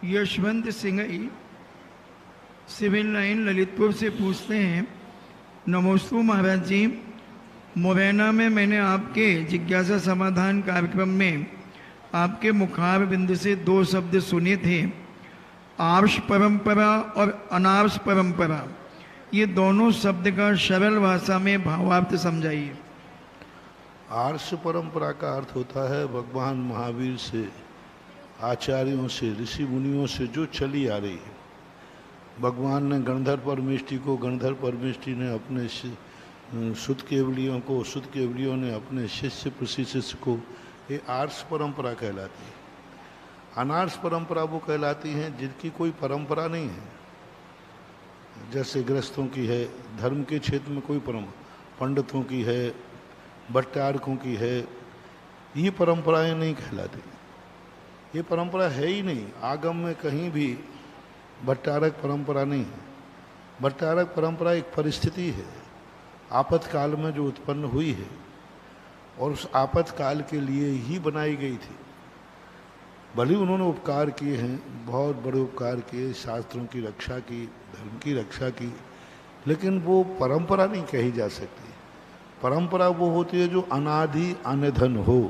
Yashwant Singh civil line Lalitpur से पूछते हैं, नमोस्तु महाराज जी, मुरैना में मैंने आपके जिज्ञासा समाधान कार्यक्रम में आपके मुखार बिंद से दो शब्द सुने थे, आर्ष परंपरा और अनार्ष परंपरा। ये दोनों शब्द का सरल भाषा में भावार्थ समझाइए। आर्ष परंपरा का अर्थ होता है भगवान महावीर से, आचार्यों से, ऋषि मुनियों से जो चली आ रही है। भगवान ने गणधर परमेष्टि को, गणधर परमेष्टि ने अपने शुद्ध केवलियों को, शुद्ध केवलियों ने अपने शिष्य प्रशिष्य को, ये आर्ष परंपरा कहलाती है। अनार्ष परंपरा वो कहलाती हैं जिनकी कोई परंपरा नहीं है, जैसे गृहस्थों की है, धर्म के क्षेत्र में कोई परंपरा, पंडितों की है, भट्टारकों की है, ये परंपराएं नहीं कहलाती। ये परंपरा है ही नहीं, आगम में कहीं भी भट्टारक परंपरा नहीं है। भट्टारक परंपरा एक परिस्थिति है, आपातकाल में जो उत्पन्न हुई है और उस आपातकाल के लिए ही बनाई गई थी। भले उन्होंने उपकार किए हैं, बहुत बड़े उपकार किए, शास्त्रों की रक्षा की, धर्म की रक्षा की, लेकिन वो परंपरा नहीं कही जा सकती। परंपरा वो होती है जो अनादि अनधन हो,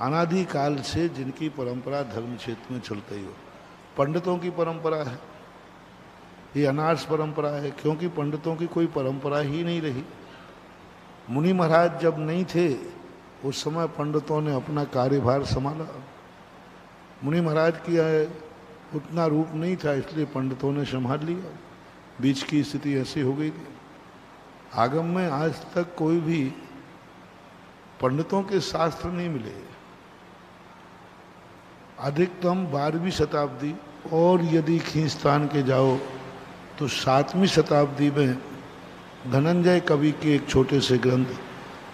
अनादि काल से जिनकी परंपरा धर्म क्षेत्र में चलती हो। पंडितों की परंपरा है, ये अनार्ष परंपरा है, क्योंकि पंडितों की कोई परंपरा ही नहीं रही। मुनि महाराज जब नहीं थे उस समय पंडितों ने अपना कार्यभार संभाला। मुनि महाराज की उतना रूप नहीं था, इसलिए पंडितों ने संभाल लिया। बीच की स्थिति ऐसी हो गई थी। आगम में आज तक कोई भी पंडितों के शास्त्र नहीं मिले। अधिकतम 12वीं शताब्दी, और यदि खींचतान के जाओ तो 7वीं शताब्दी में धनंजय कवि के एक छोटे से ग्रंथ,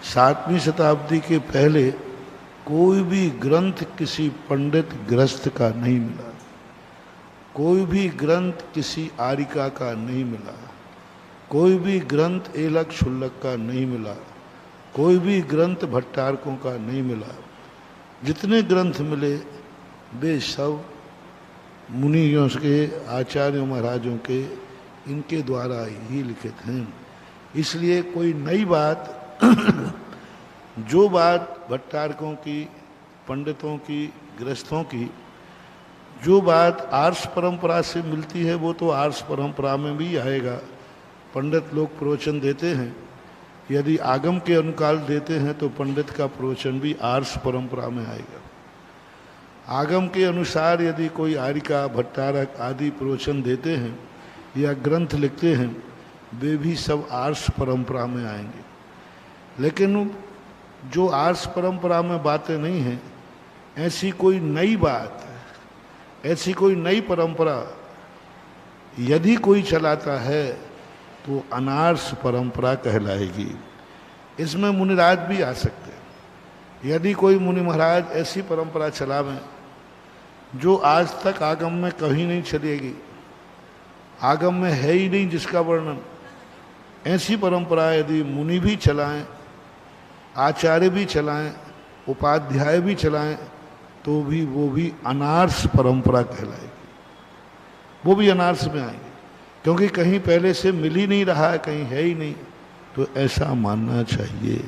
7वीं शताब्दी के पहले कोई भी ग्रंथ किसी पंडित गृहस्थ का नहीं मिला, कोई भी ग्रंथ किसी आरिका का नहीं मिला, कोई भी ग्रंथ एलक शुल्लक का नहीं मिला, कोई भी ग्रंथ भट्टारकों का नहीं मिला। जितने ग्रंथ मिले वे सब मुनियों के, आचार्यों महाराजों के, इनके द्वारा ही लिखित हैं। इसलिए कोई नई बात जो बात भट्टारकों की, पंडितों की, गृहस्थों की जो बात आर्ष परंपरा से मिलती है वो तो आर्ष परंपरा में भी आएगा। पंडित लोग प्रवचन देते हैं, यदि आगम के अनुकाल देते हैं तो पंडित का प्रवचन भी आर्ष परंपरा में आएगा। आगम के अनुसार यदि कोई आरिका, भट्टारक आदि प्रवचन देते हैं या ग्रंथ लिखते हैं, वे भी सब आर्ष परंपरा में आएंगे। लेकिन जो आर्ष परंपरा में बातें नहीं हैं, ऐसी कोई नई बात, ऐसी कोई नई परंपरा यदि कोई चलाता है तो अनार्ष परंपरा कहलाएगी। इसमें मुनिराज भी आ सकते हैं। यदि कोई मुनि महाराज ऐसी परंपरा चलावें जो आज तक आगम में कहीं नहीं चलेगी, आगम में है ही नहीं जिसका वर्णन, ऐसी परंपरा यदि मुनि भी चलाएं, आचार्य भी चलाएं, उपाध्याय भी चलाएं, तो भी वो भी अनार्ष परंपरा कहलाएगी। वो भी अनार्ष में आएंगे, क्योंकि कहीं पहले से मिल ही नहीं रहा है, कहीं है ही नहीं, तो ऐसा मानना चाहिए।